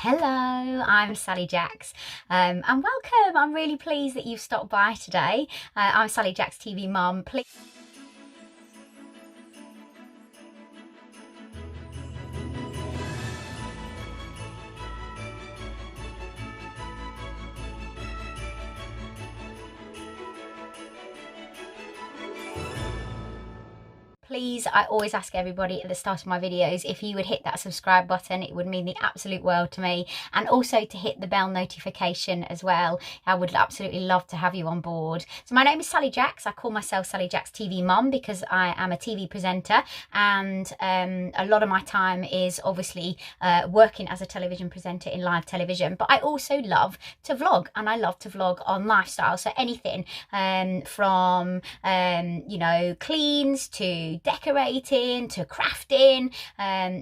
Hello, I'm Sally Jacks and welcome. I'm really pleased that you've stopped by today. I'm Sally Jacks TV mum. Please, I always ask everybody at the start of my videos, if you would hit that subscribe button, it would mean the absolute world to me. And also to hit the bell notification as well. I would absolutely love to have you on board. So my name is Sally Jacks. I call myself Sally Jacks TV mum because I am a TV presenter, and a lot of my time is obviously working as a television presenter in live television. But I also love to vlog, and I love to vlog on lifestyle. So anything from you know, cleans to decorating to crafting,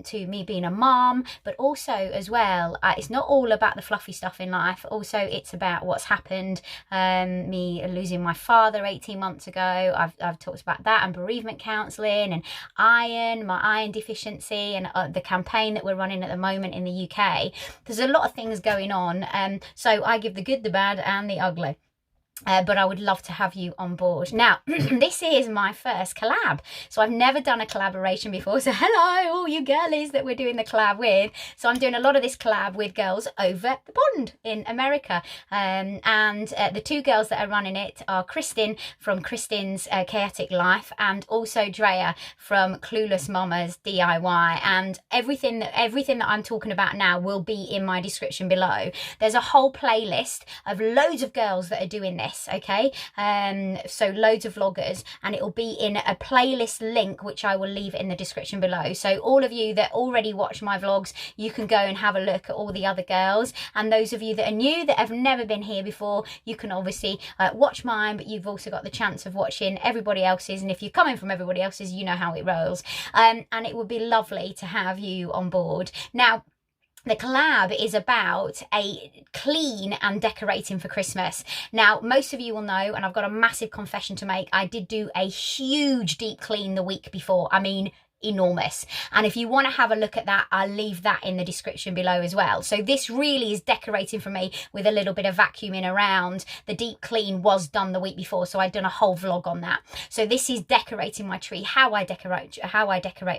to me being a mom, but also as well, it's not all about the fluffy stuff in life. Also, it's about what's happened, me losing my father 18 months ago. I've talked about that, and bereavement counselling, and my iron deficiency, and the campaign that we're running at the moment in the UK. There's a lot of things going on, so I give the good, the bad and the ugly. But I would love to have you on board. Now, this is my first collab. So I've never done a collaboration before. So hello, all you girlies that we're doing the collab with. So I'm doing a lot of this collab with girls over the pond in America. And the two girls that are running it are Kristin from Kristin's Chaotic Life, and also Drea from Clueless Mama's DIY. And everything that I'm talking about now will be in my description below. There's a whole playlist of loads of girls that are doing this. Okay, so loads of vloggers, and it will be in a playlist link which I will leave in the description below. So all of you that already watch my vlogs, you can go and have a look at all the other girls, and those of you that are new, that have never been here before, you can obviously watch mine, but you've also got the chance of watching everybody else's. And if you're coming from everybody else's, you know how it rolls, and it would be lovely to have you on board. Now, the collab is about a clean and decorating for Christmas. Now, most of you will know, and I've got a massive confession to make, I did do a huge deep clean the week before. I mean, enormous. And if you want to have a look at that, I'll leave that in the description below as well. So this really is decorating for me with a little bit of vacuuming around. The deep clean was done the week before, so I'd done a whole vlog on that. So this is decorating my tree, how I decorate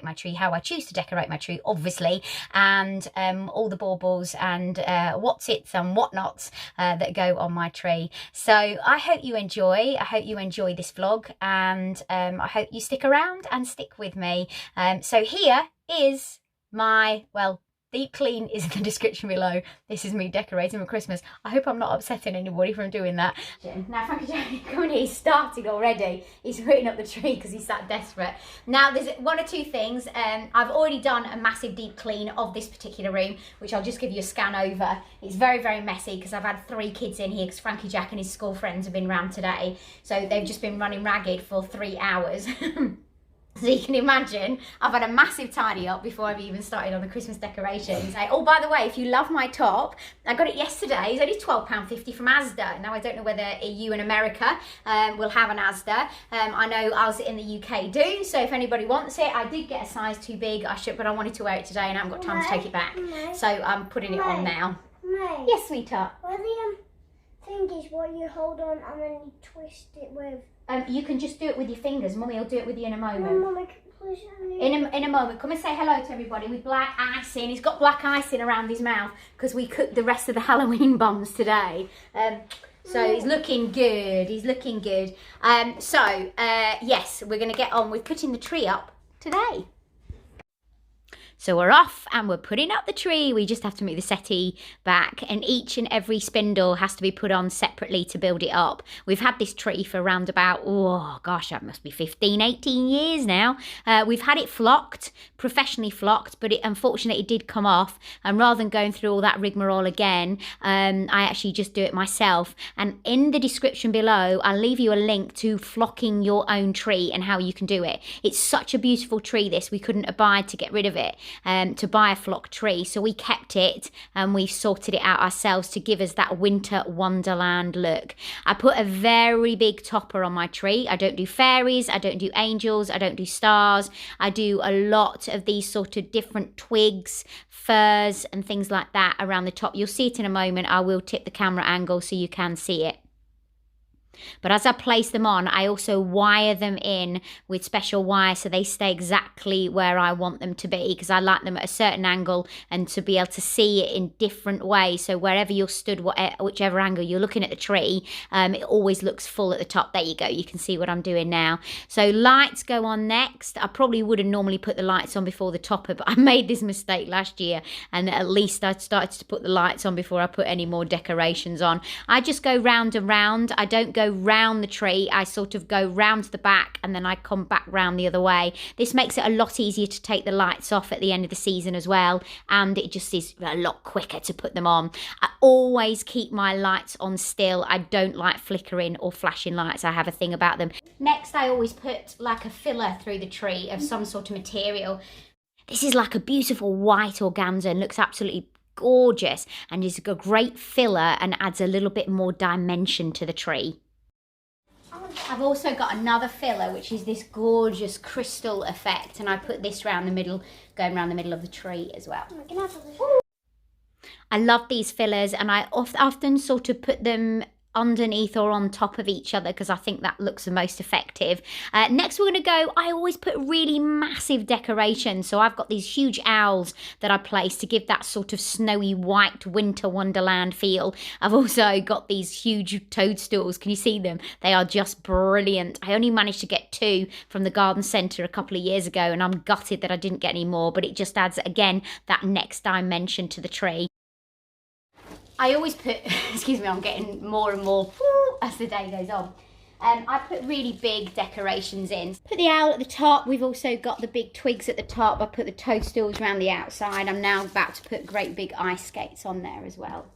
my tree, how I choose to decorate my tree, obviously, and all the baubles and what's its and whatnots that go on my tree. So I hope you enjoy. I hope you enjoy this vlog, and I hope you stick around and stick with me. So here is my, well, deep clean is in the description below. This is me decorating for Christmas. I hope I'm not upsetting anybody from doing that. Now, Frankie Jack, coming here, he's started already. He's putting up the tree because he's that desperate. Now, there's one or two things. I've already done a massive deep clean of this particular room, which I'll just give you a scan over. It's very, very messy because I've had 3 kids in here because Frankie Jack and his school friends have been round today. So they've just been running ragged for 3 hours. So you can imagine, I've had a massive tidy up before I've even started on the Christmas decorations. Oh, by the way, if you love my top, I got it yesterday. It's only £12.50 from Asda. Now, I don't know whether you in America will have an Asda. I know us in the UK do. So if anybody wants it, I did get a size too big, but I wanted to wear it today and I haven't got time to take it back. So I'm putting it on now. Yes, sweetheart. Well, the thing is what you hold on and then you twist it with. You can just do it with your fingers. Mummy will do it with you in a moment. Mummy, in a moment. Come and say hello to everybody with black icing. He's got black icing around his mouth because we cooked the rest of the Halloween bombs today. So he's looking good. He's looking good. Yes, we're going to get on with putting the tree up today. So we're off and we're putting up the tree. We just have to move the settee back, and each and every spindle has to be put on separately to build it up. We've had this tree for around about, oh gosh, that must be 15, 18 years now. We've had it flocked, professionally flocked, but unfortunately it did come off. And rather than going through all that rigmarole again, I actually just do it myself. And in the description below, I'll leave you a link to flocking your own tree and how you can do it. It's such a beautiful tree, this. We couldn't abide to get rid of it. to buy a flock tree. So we kept it and we've sorted it out ourselves to give us that winter wonderland look. I put a very big topper on my tree. I don't do fairies, I don't do angels, I don't do stars. I do a lot of these sort of different twigs, furs and things like that around the top. You'll see it in a moment. I will tip the camera angle so you can see it. But as I place them on, I also wire them in with special wire so they stay exactly where I want them to be, because I like them at a certain angle and to be able to see it in different ways. So wherever you're stood, whichever angle you're looking at the tree, it always looks full at the top. There you go. You can see what I'm doing now. So lights go on next. I probably would have normally put the lights on before the topper, but I made this mistake last year, and at least I started to put the lights on before I put any more decorations on. I just go round and round. I don't go round the tree. I sort of go round to the back and then I come back round the other way. This makes it a lot easier to take the lights off at the end of the season as well, and it just is a lot quicker to put them on. I always keep my lights on still. I don't like flickering or flashing lights. I have a thing about them. Next, I always put like a filler through the tree of some sort of material. This is like a beautiful white organza and looks absolutely gorgeous and is a great filler and adds a little bit more dimension to the tree. I've also got another filler, which is this gorgeous crystal effect, and I put this around the middle, going around the middle of the tree as well. I love these fillers, and I often sort of put them underneath or on top of each other because I think that looks the most effective. Next we're going to go, I always put really massive decorations. So I've got these huge owls that I place to give that sort of snowy white winter wonderland feel. I've also got these huge toadstools. Can you see them? They are just brilliant. I only managed to get 2 from the garden centre a couple of years ago, and I'm gutted that I didn't get any more, but it just adds again that next dimension to the tree. I always put, excuse me, I'm getting more and more as the day goes on. I put really big decorations in. Put the owl at the top. We've also got the big twigs at the top. I put the toadstools around the outside. I'm now about to put great big ice skates on there as well.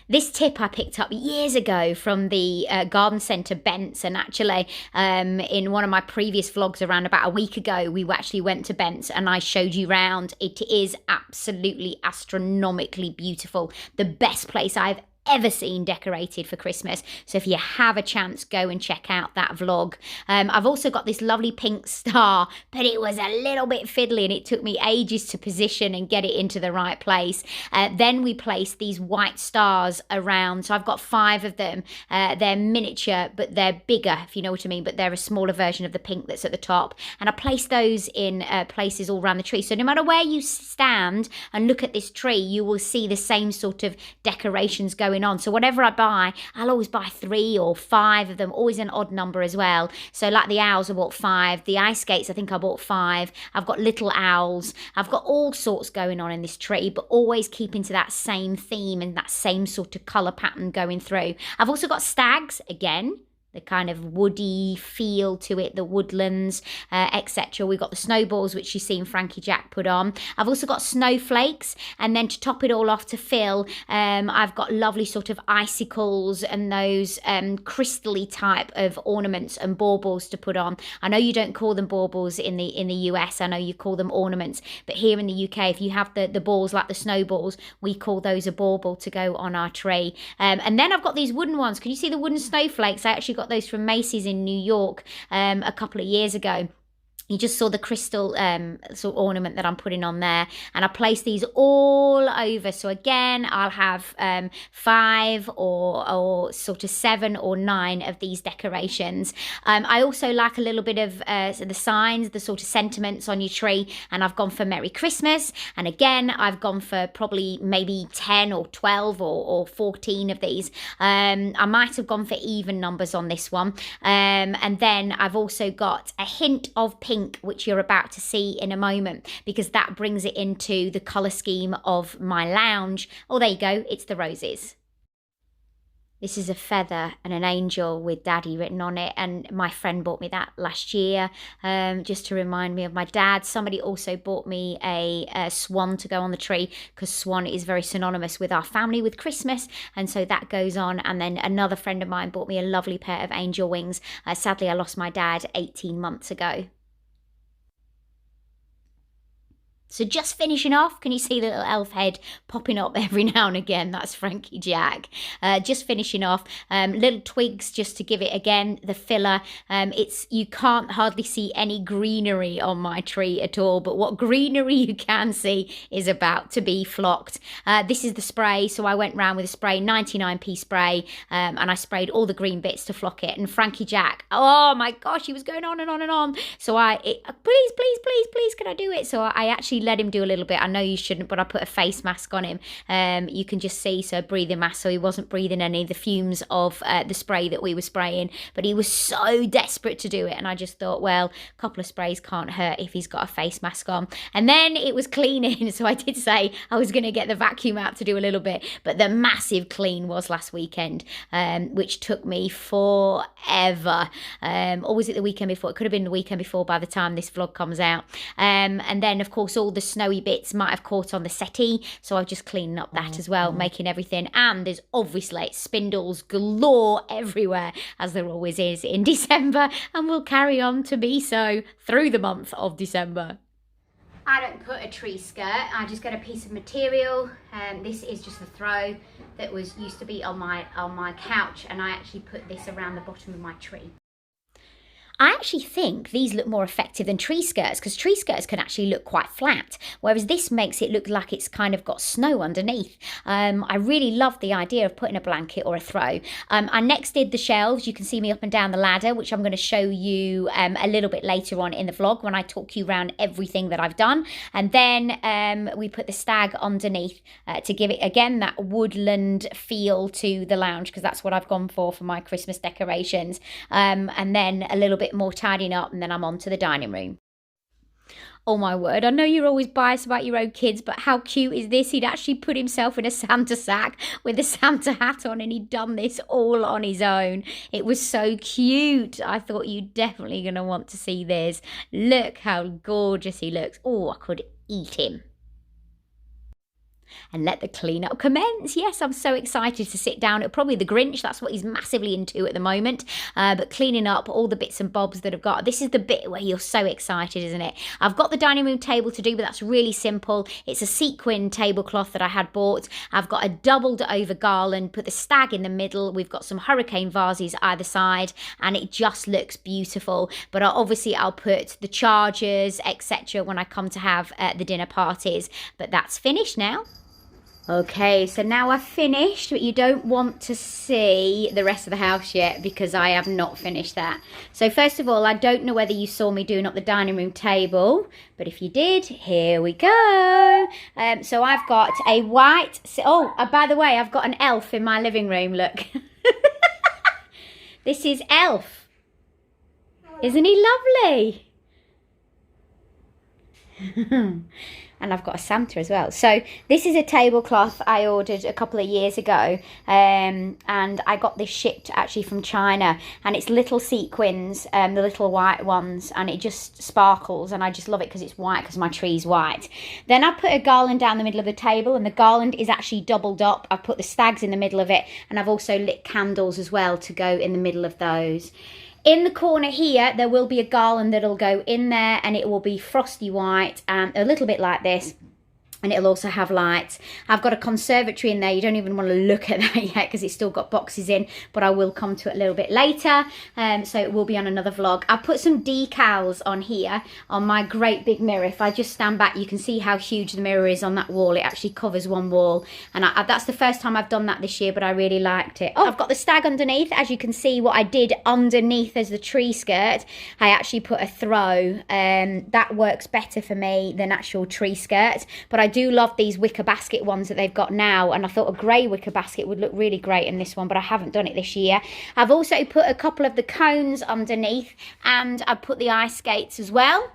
This tip I picked up years ago from the garden centre Bents, and actually in one of my previous vlogs around about a week ago we actually went to Bents and I showed you round. It is absolutely astronomically beautiful. The best place I've ever seen decorated for Christmas. So if you have a chance, go and check out that vlog. I've also got this lovely pink star, but it was a little bit fiddly and it took me ages to position and get it into the right place. Then we placed these white stars around. So I've got 5 of them. They're miniature, but they're bigger, if you know what I mean, but they're a smaller version of the pink that's at the top. And I placed those in places all around the tree. So no matter where you stand and look at this tree, you will see the same sort of decorations going on. So whatever I buy, I'll always buy 3 or 5 of them, always an odd number as well. So like the owls, I bought 5. The ice skates, I think I bought 5. I've got little owls. I've got all sorts going on in this tree, but always keeping to that same theme and that same sort of colour pattern going through. I've also got stags again. The kind of woody feel to it, the woodlands, etc. We've got the snowballs, which you've seen Frankie Jack put on. I've also got snowflakes, and then to top it all off to fill, I've got lovely sort of icicles and those crystally type of ornaments and baubles to put on. I know you don't call them baubles in the US. I know you call them ornaments, but here in the UK, if you have the balls like the snowballs, we call those a bauble to go on our tree. And then I've got these wooden ones. Can you see the wooden snowflakes? I actually got those from Macy's in New York a couple of years ago. You just saw the crystal sort of ornament that I'm putting on there, and I place these all over. So again, I'll have 5 or sort of 7 or 9 of these decorations. I also like a little bit of the signs, the sort of sentiments on your tree, and I've gone for Merry Christmas. And again, I've gone for probably maybe 10 or 12 or 14 of these. I might have gone for even numbers on this one. And then I've also got a hint of pink, which you're about to see in a moment, because that brings it into the colour scheme of my lounge. Oh, there you go, it's the roses. This is a feather and an angel with Daddy written on it, and my friend bought me that last year just to remind me of my dad. Somebody also bought me a swan to go on the tree, because swan is very synonymous with our family with Christmas, and so that goes on. And then another friend of mine bought me a lovely pair of angel wings. Sadly, I lost my dad 18 months ago. So just finishing off, can you see the little elf head popping up every now and again? That's Frankie Jack. Just finishing off, little twigs just to give it, again, the filler. You can't hardly see any greenery on my tree at all, but what greenery you can see is about to be flocked. This is the spray, so I went round with a spray, 99p spray, and I sprayed all the green bits to flock it. And Frankie Jack, oh my gosh, he was going on and on and on. So please, can I do it? So I actually let him do a little bit. I know you shouldn't, but I put a face mask on him. You can just see, so breathing mask, so he wasn't breathing any of the fumes of the spray that we were spraying, but he was so desperate to do it, and I just thought, well, a couple of sprays can't hurt if he's got a face mask on. And then it was cleaning, so I did say I was going to get the vacuum out to do a little bit, but the massive clean was last weekend, which took me forever. Or was it the weekend before? It could have been the weekend before by the time this vlog comes out. And then, of course, all the snowy bits might have caught on the settee, so I'm just cleaning up that as well, making everything. And there's obviously spindles galore everywhere, as there always is in December, and will carry on to be so through the month of December. I don't put a tree skirt, I just get a piece of material. This is just a throw that used to be on my couch, and I actually put this around the bottom of my tree. I actually think these look more effective than tree skirts, because tree skirts can actually look quite flat, whereas this makes it look like it's kind of got snow underneath. I really love the idea of putting a blanket or a throw. I next did the shelves. You can see me up and down the ladder, which I'm going to show you a little bit later on in the vlog when I talk you around everything that I've done. And then we put the stag underneath to give it, again, that woodland feel to the lounge, because that's what I've gone for my Christmas decorations. And then a little bit more tidying up, and then I'm on to the dining room. Oh my word, I know you're always biased about your own kids, but how cute is this? He'd actually put himself in a Santa sack with a Santa hat on, and he'd done this all on his own. It was so cute. I thought you're definitely going to want to see this. Look how gorgeous he looks. Oh, I could eat him. And let the cleanup commence. Yes, I'm so excited to sit down. Probably the Grinch, that's what he's massively into at the moment. But cleaning up all the bits and bobs that I've got. This is the bit where you're so excited, isn't it? I've got the dining room table to do, but that's really simple. It's a sequin tablecloth that I had bought. I've got a doubled over garland, put the stag in the middle. We've got some hurricane vases either side, and it just looks beautiful. But obviously I'll put the chargers, etc. when I come to have the dinner parties. But that's finished now. Okay, so now I've finished, but you don't want to see the rest of the house yet because I have not finished that. So first of all, I don't know whether you saw me doing up the dining room table, but if you did, here we go. So I've got a white, by the way, I've got an elf in my living room, look. This is Elf. Isn't he lovely? And I've got a Santa as well. So this is a tablecloth I ordered a couple of years ago, and I got this shipped actually from China, and it's little sequins, the little white ones, and it just sparkles, and I just love it because it's white, because my tree's white. Then I put a garland down the middle of the table, and the garland is actually doubled up. I've put the stags in the middle of it, and I've also lit candles as well to go in the middle of those. In the corner here, there will be a garland that'll go in there, and it will be frosty white and a little bit like this. And it'll also have lights. I've got a conservatory in there. You don't even want to look at that yet because it's still got boxes in, but I will come to it a little bit later. So it will be on another vlog. I've put some decals on here on my great big mirror. If I just stand back, you can see how huge the mirror is on that wall. It actually covers one wall. And that's the first time I've done that this year, but I really liked it. Oh, I've got the stag underneath. As you can see, what I did underneath as the tree skirt, I actually put a throw. That works better for me than actual tree skirt. But I do love these wicker basket ones that they've got now, and I thought a grey wicker basket would look really great in this one, but I haven't done it this year. I've also put a couple of the cones underneath, and I put the ice skates as well.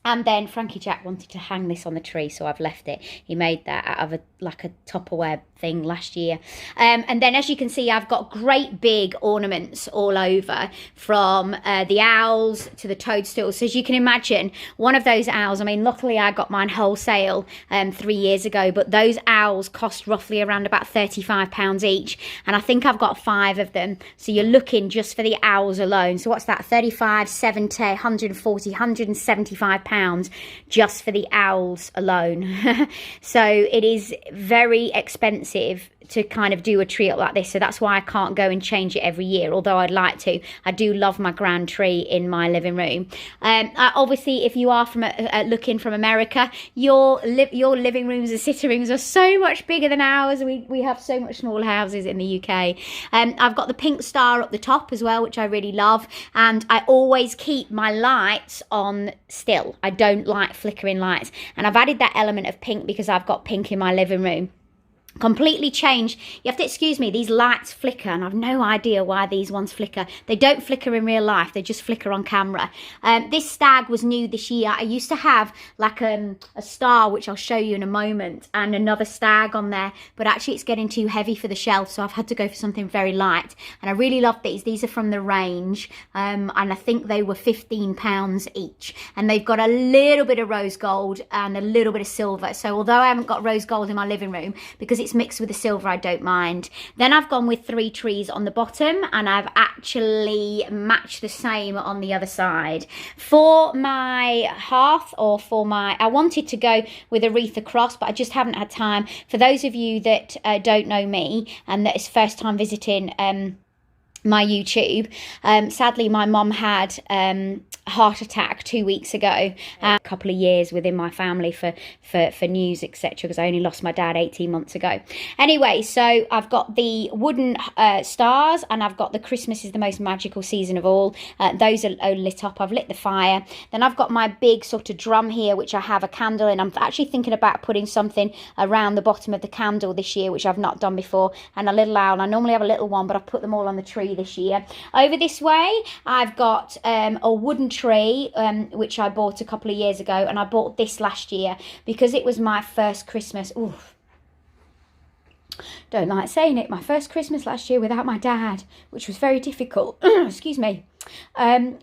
And then Frankie Jack wanted to hang this on the tree, so I've left it. He made that out of like a Tupperware thing last year. And then, as you can see, I've got great big ornaments all over, from the owls to the toadstools. So as you can imagine, one of those owls, I mean, luckily I got mine wholesale 3 years ago, but those owls cost roughly around about £35 each. And I think I've got 5 of them. So you're looking just for the owls alone. So what's that? 35, 70, 140, £175 £25 just for the owls alone. So it is very expensive to kind of do a tree up like this, so that's why I can't go and change it every year, although I'd like to. I do love my grand tree in my living room. Obviously, if you are from looking from America, your living rooms and sitting rooms are so much bigger than ours. We have so much smaller houses in the UK. I've got the pink star up the top as well, which I really love, and I always keep my lights on still. I don't like flickering lights, and I've added that element of pink because I've got pink in my living room. Completely changed. You have to excuse me, these lights flicker, and I've no idea why these ones flicker. They don't flicker in real life, they just flicker on camera. This stag was new this year. I used to have like a star, which I'll show you in a moment, and another stag on there, but actually it's getting too heavy for the shelf, so I've had to go for something very light, and I really love these are from the range, and I think they were £15 each, and they've got a little bit of rose gold and a little bit of silver. So although I haven't got rose gold in my living room, because it's mixed with the silver, I don't mind. Then I've gone with 3 trees on the bottom, and I've actually matched the same on the other side. For my hearth, or for my, I wanted to go with a wreath across, but I just haven't had time. For those of you that don't know me and that is first time visiting my YouTube, sadly my mum had a heart attack 2 weeks ago. A couple of years within my family for news, etc., because I only lost my dad 18 months ago. Anyway, so I've got the wooden stars, and I've got the Christmas is the most magical season of all. Those are lit up. I've lit the fire. Then I've got my big sort of drum here, which I have a candle in. I'm actually thinking about putting something around the bottom of the candle this year, which I've not done before, and a little owl. I normally have a little one, but I've put them all on the tree this year. Over this way, I've got a wooden tree, which I bought a couple of years ago, and I bought this last year because it was my first Christmas. Ooh, don't like saying it, my first Christmas last year without my dad, which was very difficult. Excuse me.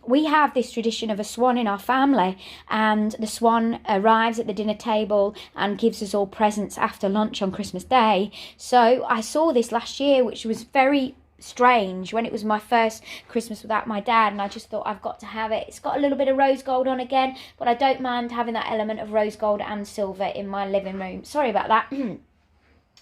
We have this tradition of a swan in our family, and the swan arrives at the dinner table and gives us all presents after lunch on Christmas Day. So I saw this last year, which was very strange when it was my first Christmas without my dad, and I just thought I've got to have it. It's got a little bit of rose gold on again, but I don't mind having that element of rose gold and silver in my living room. Sorry about that.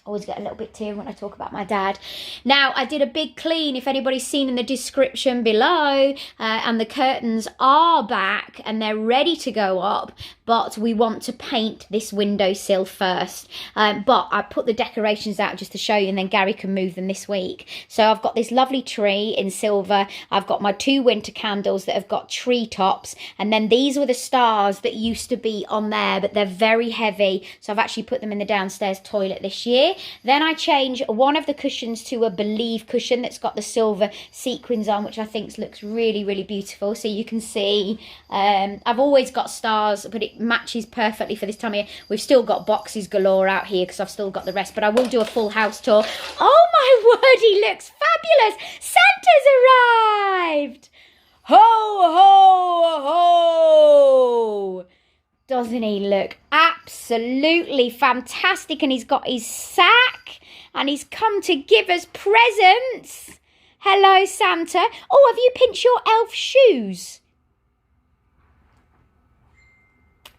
Always get a little bit teary when I talk about my dad. Now, I did a big clean, if anybody's seen in the description below, and the curtains are back and they're ready to go up, but we want to paint this windowsill first. But I put the decorations out just to show you, and then Gary can move them this week. So I've got this lovely tree in silver. I've got my 2 winter candles that have got tree tops, and then these were the stars that used to be on there, but they're very heavy, so I've actually put them in the downstairs toilet this year. Then I change one of the cushions to a Believe cushion that's got the silver sequins on, which I think looks really, really beautiful. So you can see, I've always got stars, but it matches perfectly for this time of year. We've still got boxes galore out here because I've still got the rest, but I will do a full house tour. Oh my word, he looks fabulous. Santa's arrived. Ho, ho, ho. Doesn't he look absolutely fantastic? And he's got his sack, and he's come to give us presents. Hello, Santa. Oh, have you pinched your elf shoes?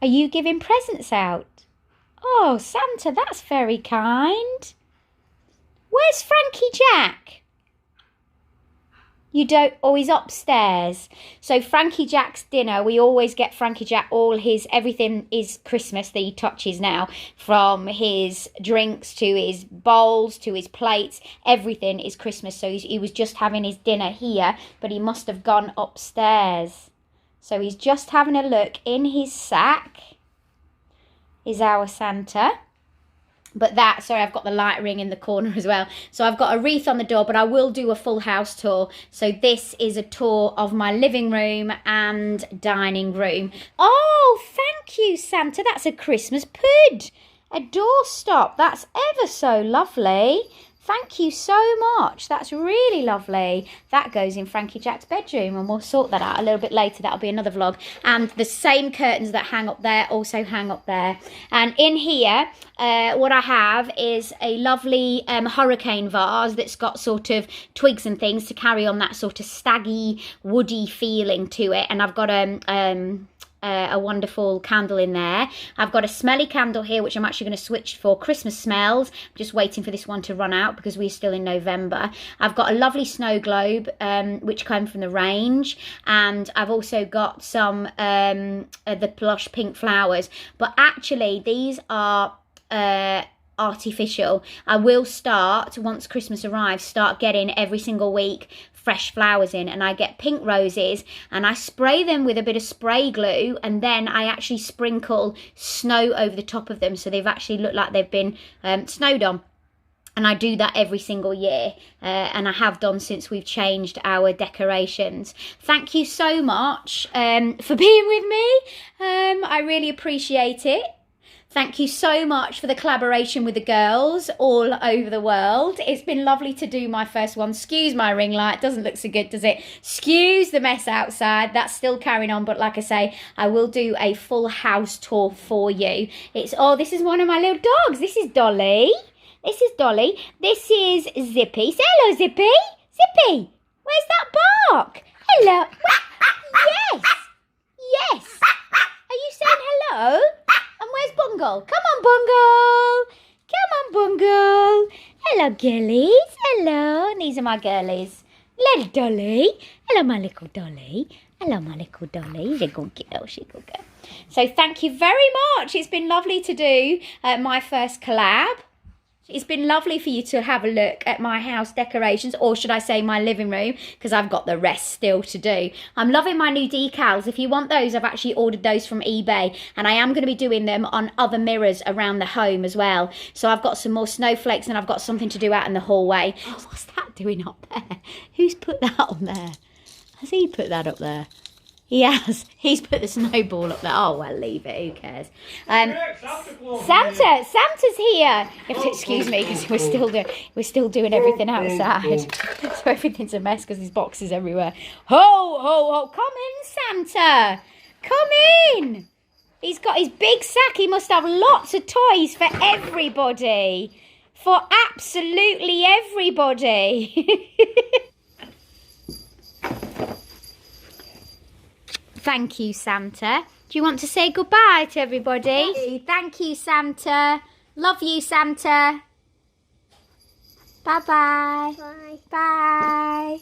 Are you giving presents out? Oh, Santa, that's very kind. Where's Frankie Jack? You don't, oh, he's upstairs. So Frankie Jack's dinner, we always get Frankie Jack all his, everything is Christmas that he touches now. From his drinks to his bowls to his plates, everything is Christmas. So he was just having his dinner here, but he must have gone upstairs. So he's just having a look in his sack, is our Santa. But that, sorry, I've got the light ring in the corner as well. So I've got a wreath on the door, but I will do a full house tour. So this is a tour of my living room and dining room. Oh, thank you, Santa. That's a Christmas pud. A doorstop. That's ever so lovely. Thank you so much. That's really lovely. That goes in Frankie Jack's bedroom, and we'll sort that out a little bit later. That'll be another vlog. And the same curtains that hang up there also hang up there. And in here, what I have is a lovely hurricane vase that's got sort of twigs and things to carry on that sort of staggy, woody feeling to it. And I've got a wonderful candle in there. I've got a smelly candle here, which I'm actually going to switch for Christmas smells. I'm just waiting for this one to run out because we're still in November. I've got a lovely snow globe, which came from the range. And I've also got some the plush pink flowers. But actually, these are artificial. I will start, once Christmas arrives, start getting every single week fresh flowers in, and I get pink roses and I spray them with a bit of spray glue, and then I actually sprinkle snow over the top of them so they've actually looked like they've been snowed on. And I do that every single year, and I have done since we've changed our decorations. Thank you so much for being with me. I really appreciate it. Thank you so much for the collaboration with the girls all over the world. It's been lovely to do my first one. Excuse my ring light. Doesn't look so good, does it? Excuse the mess outside. That's still carrying on. But like I say, I will do a full house tour for you. Oh, this is one of my little dogs. This is Dolly. This is Dolly. This is Zippy. Say hello, Zippy. Zippy, where's that bark? Hello. Yes. Yes. Are you saying hello? And where's Bungle? Come on, Bungle. Come on, Bungle. Hello, girlies. Hello. And these are my girlies. Little Dolly. Hello, my little Dolly. Hello, my little Dolly. She's a good girl. She's a good girl. So thank you very much. It's been lovely to do my first collab. It's been lovely for you to have a look at my house decorations, or should I say my living room, because I've got the rest still to do. I'm loving my new decals. If you want those, I've actually ordered those from eBay, and I am going to be doing them on other mirrors around the home as well. So I've got some more snowflakes, and I've got something to do out in the hallway. Oh, what's that doing up there? Who's put that on there? Has he put that up there? He has. He's put the snowball up there. Oh, well, leave it. Who cares? Santa's here. You have to excuse me because we're still doing everything outside. So everything's a mess because there's boxes everywhere. Ho, ho, ho. Come in, Santa. Come in. He's got his big sack. He must have lots of toys for everybody. For absolutely everybody. Thank you, Santa. Do you want to say goodbye to everybody? Thank you, Santa. Love you, Santa. Bye-bye. Bye. Bye.